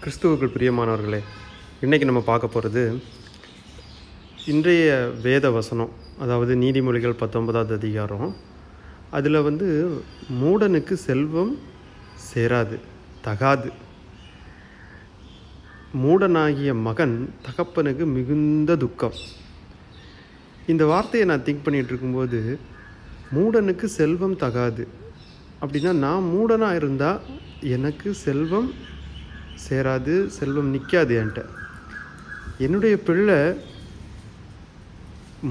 கிறிஸ்துவுக்குள் பிரியமானவர்களே, இன்றைக்கி நம்ம பார்க்க போகிறது இன்றைய வேத வசனம். அதாவது நீதிமொழிகள் 19வது அதிகாரம். அதில் மூடனுக்கு செல்வம் சேராது, தகாது. மூடனாகிய மகன் தகப்பனுக்கு மிகுந்த துக்கம். இந்த வார்த்தையை நான் திங்க் பண்ணிகிட்டு இருக்கும்போது, மூடனுக்கு செல்வம் தகாது அப்படின்னா, நான் மூடனாக இருந்தால் எனக்கு செல்வம் சேராது, செல்வம் நிற்காது என்கிட்ட. என்னுடைய பிள்ளை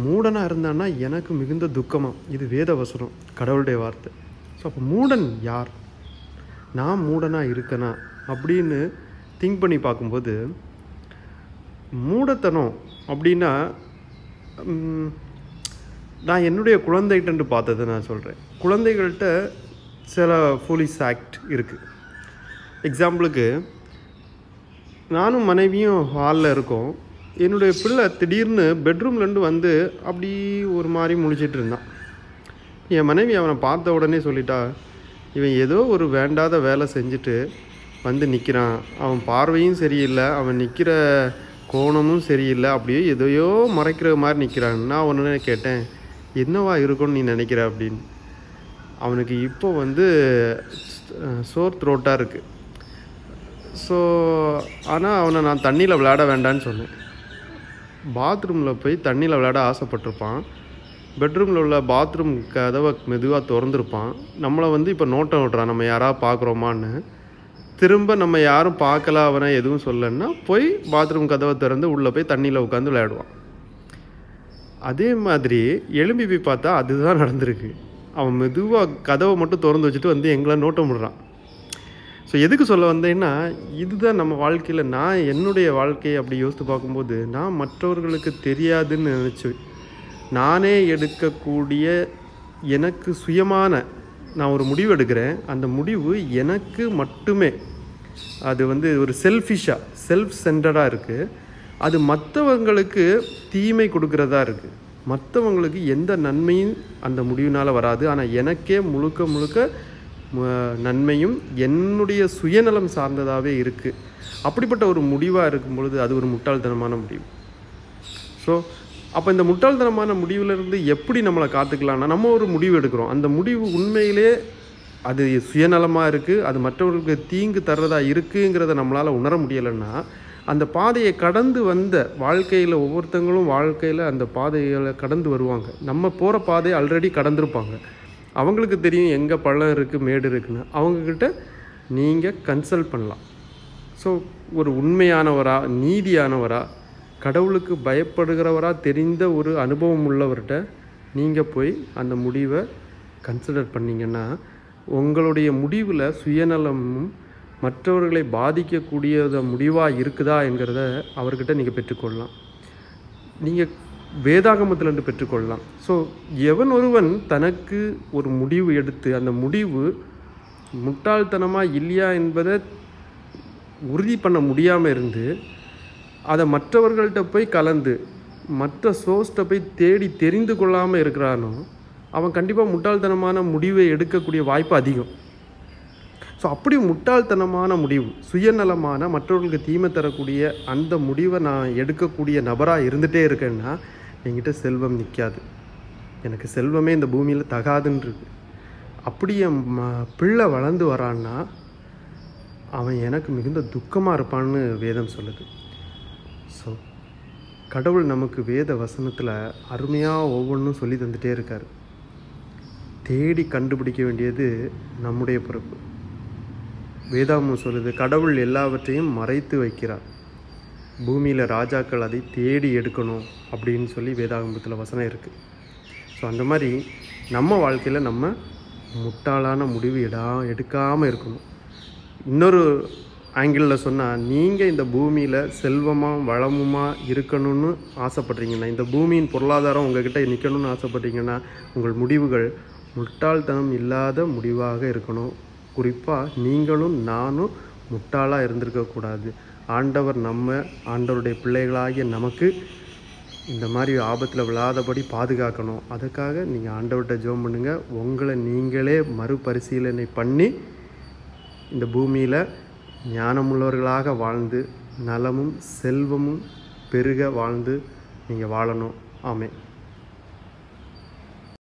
மூடனாக இருந்தான்னா எனக்கு மிகுந்த துக்கமாக. இது வேத வசனம், கடவுளுடைய வார்த்தை. ஸோ அப்போ மூடன் யார்? நான் மூடனாக இருக்கனா அப்படின்னு திங்க் பண்ணி பார்க்கும்போது, மூடத்தனம் அப்படின்னா நான் என்னுடைய குழந்தைகிட்ட பார்த்ததை நான் சொல்கிறேன். குழந்தைகள்கிட்ட சில ஃபூலிஷ் ஆக்ட் இருக்குது. எக்ஸாம்பிளுக்கு, நானும் மனைவியும் ஹாலில் இருக்கோம். என்னுடைய பிள்ளை திடீர்னு பெட்ரூம்லேருந்து அப்படி ஒரு மாதிரி முழிச்சிட்டு இருந்தான். என் மனைவி அவனை பார்த்த உடனே சொல்லிட்டா, இவன் ஏதோ ஒரு வேண்டாத வேலை செஞ்சுட்டு நிற்கிறான், அவன் பார்வையும் சரியில்லை, அவன் நிற்கிற கோணமும் சரியில்லை, அப்படியே எதையோ மறைக்கிற மாதிரி நிற்கிறான். நான் உடனே கேட்டேன், என்னவா இருக்கும்னு நீ நினைக்கிற அப்படின்னு. அவனுக்கு இப்போ சோர் த்ரோட்டாக இருக்குது. ஸோ ஆனால் அவனை நான் தண்ணியில் விளையாட வேண்டான்னு சொன்னேன். பாத்ரூமில் போய் தண்ணியில் விளையாட ஆசைப்பட்டிருப்பான். பெட்ரூமில் உள்ள பாத்ரூம் கதவை மெதுவாக திறந்துருப்பான். நம்மளை இப்போ நோட்டம் விட்றான், நம்ம யாராவது பார்க்குறோமான்னு. திரும்ப நம்ம யாரும் பார்க்கல, அவனை எதுவும் சொல்லலைன்னா போய் பாத்ரூம் கதவை திறந்து உள்ளே போய் தண்ணியில் உட்காந்து விளையாடுவான். அதே மாதிரி எழும்பி போய் பார்த்தா அதுதான் நடந்திருக்கு. அவன் மெதுவாக கதவை மட்டும் திறந்து வச்சுட்டு எங்களை நோட்டம் விடுறான். ஸோ எதுக்கு சொல்ல வந்தேன்னா, இதுதான் நம்ம வாழ்க்கையில், நான் என்னுடைய வாழ்க்கையை அப்படி யோசித்து பார்க்கும்போது, நான் மற்றவர்களுக்கு தெரியாதுன்னு நினச்சி நானே எடுக்கக்கூடிய எனக்கு சுயமான நான் ஒரு முடிவு எடுக்கிறேன். அந்த முடிவு எனக்கு மட்டுமே அது ஒரு செல்ஃபிஷாக, செல்ஃப் சென்டராக இருக்குது. அது மற்றவங்களுக்கு தீமை கொடுக்குறதா இருக்குது. மற்றவங்களுக்கு எந்த நன்மையும் அந்த முடிவினால் வராது. ஆனால் எனக்கே முழுக்க முழுக்க நன்மையும் என்னுடைய சுயநலம் சார்ந்ததாகவே இருக்குது. அப்படிப்பட்ட ஒரு முடிவாக இருக்கும் பொழுது அது ஒரு முட்டாள்தனமான முடிவு. ஸோ அப்போ இந்த முட்டாள்தனமான முடிவிலிருந்து எப்படி நம்மளை காத்துக்கலாம்னா, நம்ம ஒரு முடிவு எடுக்கிறோம். அந்த முடிவு உண்மையிலே அது சுயநலமாக இருக்குது, அது மற்றவர்களுக்கு தீங்கு தர்றதா இருக்குங்கிறத நம்மளால் உணர முடியலைன்னா, அந்த பாதையை கடந்து வாழ்க்கையில் ஒவ்வொருத்தங்களும் வாழ்க்கையில் அந்த பாதைகளை கடந்து வருவாங்க. நம்ம போகிற பாதையை ஆல்ரெடி கடந்திருப்பாங்க. அவங்களுக்கு தெரியும் எங்கே பள்ளம் இருக்குது, மேடு இருக்குன்னு. அவங்கக்கிட்ட நீங்கள் கன்சல்ட் பண்ணலாம். ஸோ ஒரு உண்மையானவராக, நீதியானவராக, கடவுளுக்கு பயப்படுகிறவராக தெரிந்த ஒரு அனுபவம் உள்ளவர்கிட்ட நீங்கள் போய் அந்த முடிவை கன்சிடர் பண்ணிங்கன்னா, உங்களுடைய முடிவில் சுயநலமும் மற்றவர்களை பாதிக்கக்கூடிய முடிவாக இருக்குதா என்கிறத அவர்கிட்ட நீங்கள் பெற்றுக்கொள்ளலாம். நீங்கள் வேதாகமத்திலிருந்து பெற்றுக்கொள்ளலாம். ஸோ எவன் ஒருவன் தனக்கு ஒரு முடிவு எடுத்து அந்த முடிவு முட்டாள்தனமாக இல்லையா என்பதை உறுதி பண்ண முடியாமல் இருந்து அதை மற்றவர்கள்ட்ட போய் கலந்து மற்ற சோர்ஸ்ட்டை போய் தேடி தெரிந்து கொள்ளாமல் இருக்கிறானோ, அவன் கண்டிப்பாக முட்டாள்தனமான முடிவை எடுக்கக்கூடிய வாய்ப்பு அதிகம். ஸோ அப்படி முட்டாள்தனமான முடிவு, சுயநலமான, மற்றவர்களுக்கு தீமை தரக்கூடிய அந்த முடிவை நான் எடுக்கக்கூடிய நபராக இருந்துகிட்டே இருக்கேன்னா, என்கிட்ட செல்வம் நிற்காது, எனக்கு செல்வமே இந்த பூமியில் தகாதுன்றது. அப்படி என் பிள்ளை வளர்ந்து வரான்னா அவன் எனக்கு மிகுந்த துக்கமாக இருப்பான்னு வேதம் சொல்லுது. ஸோ கடவுள் நமக்கு வேத வசனத்தில் அருமையாக ஒவ்வொன்றும் சொல்லி தந்துகிட்டே இருக்கார். தேடி கண்டுபிடிக்க வேண்டியது நம்முடைய பொறுப்பு. வேதாகமம் சொல்லுது, கடவுள் எல்லாவற்றையும் மறைத்து வைக்கிறார், பூமியில் ராஜாக்கள் அதை தேடி எடுக்கணும் அப்படின்னு சொல்லி வேதாகமத்தில் வசனம் இருக்குது. ஸோ அந்த மாதிரி நம்ம வாழ்க்கையில் நம்ம முட்டாளான முடிவு எடுக்காமல் இருக்கணும். இன்னொரு ஆங்கிளில் சொன்னால், நீங்கள் இந்த பூமியில் செல்வமாக வளமுமாக இருக்கணும்னு ஆசைப்பட்றீங்கன்னா, இந்த பூமியின் பொருளாதாரம் உங்கள்கிட்ட நிற்கணும்னு ஆசைப்பட்றீங்கன்னா, உங்கள் முடிவுகள் முட்டாள்தனம் இல்லாத முடிவாக இருக்கணும். குறிப்பாக நீங்களும் நானும் முட்டாளாக இருந்திருக்கக்கூடாது. ஆண்டவருடைய பிள்ளைகளாகிய நமக்கு இந்த மாதிரி ஆபத்தில் விழாதபடி பாதுகாக்கணும். அதுக்காக நீங்கள் ஆண்டவர்கிட்ட ஜெபம் பண்ணுங்கள். உங்களை நீங்களே மறுபரிசீலனை பண்ணி இந்த பூமியில் ஞானமுள்ளவர்களாக வாழ்ந்து நலமும் செல்வமும் பெருக வாழ்ந்து நீங்கள் வாழணும். ஆமென்.